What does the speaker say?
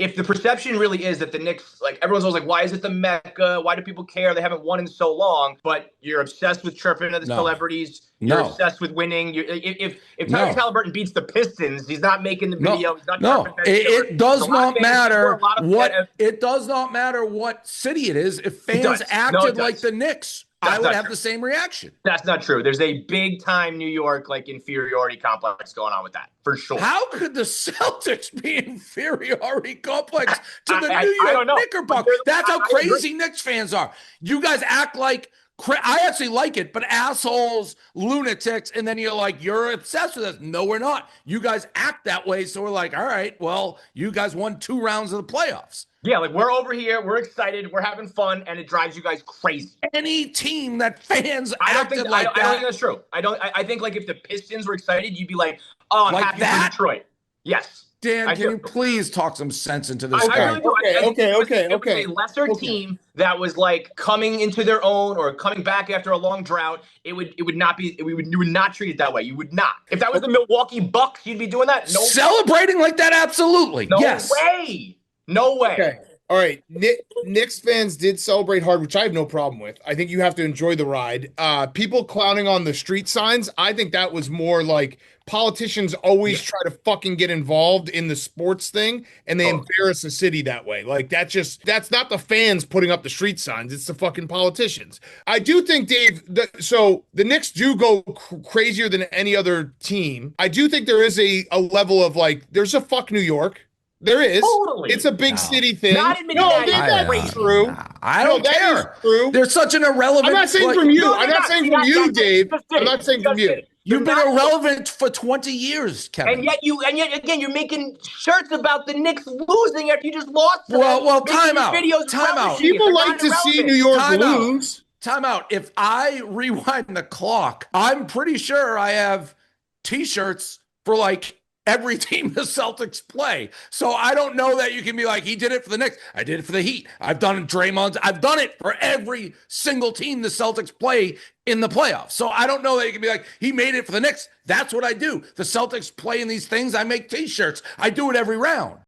if the perception really is that the Knicks, like everyone's always like, why is it the Mecca? Why do people care? They haven't won in so long. But you're obsessed with chirping at the No, celebrities. You're no, obsessed with winning. If Tyrese no. Halliburton beats the Pistons, he's not making the No, video. He's not dropping no, Ben Stiller. it There's a does lot of not fans support matter a lot of what it does not matter what city it is. If it fans does. No, it acted like does. the Knicks, I That's would not have true. the same reaction. That's not true. There's a big time New York like inferiority complex going on with that for sure. How could the Celtics be inferiority complex to the New I York don't know. Knickerbockers? That's how I crazy agree. Knicks fans are. You guys act like I actually like it, but assholes, lunatics, and then you're like, you're obsessed with us. No, we're not. You guys act that way, so we're like, all right, well, you guys won 2 rounds of the playoffs. Yeah, like we're over here, we're excited, we're having fun, and it drives you guys crazy. Any team that fans I don't acted think like I don't think that's true. I think like if the Pistons were excited, you'd be like, oh, I'm like happy that? for Detroit. Yes. Dan, I can do. you please talk some sense into this I guy? really do. It was a lesser team that was like coming into their own or coming back after a long drought. It would not be. You would not treat it that way. You would not. If that was the Milwaukee Bucks, you'd be doing that. No, Celebrating like that, absolutely. no Yes. way. No way. Okay. All right. Knicks fans did celebrate hard, which I have no problem with. I think you have to enjoy the ride. People clowning on the street signs, I think that was more like politicians always try to fucking get involved in the sports thing and they embarrass the city that way. Like that's not the fans putting up the street signs. It's the fucking politicians. I do think, Dave, so the Knicks do go crazier than any other team. I do think there is a level of like, there's a fuck New York. There is. Totally. It's a big city thing. Not admitting that that's true. I don't care. True. They're such an irrelevant. I'm not saying from you. I'm not saying from you, Dave. I'm not saying from you. You've been irrelevant for 20 years, Kevin. And yet again, you're making shirts about the Knicks losing after you just lost. Well, time out. Time out. People like to see New York lose. Time out. If I rewind the clock, I'm pretty sure I have T-shirts for like every team the Celtics play. So I don't know that you can be like, he did it for the Knicks. I did it for the Heat. I've done it Draymond's. I've done it for every single team the Celtics play in the playoffs. So I don't know that you can be like, he made it for the Knicks. That's what I do. The Celtics play in these things. I make T-shirts. I do it every round.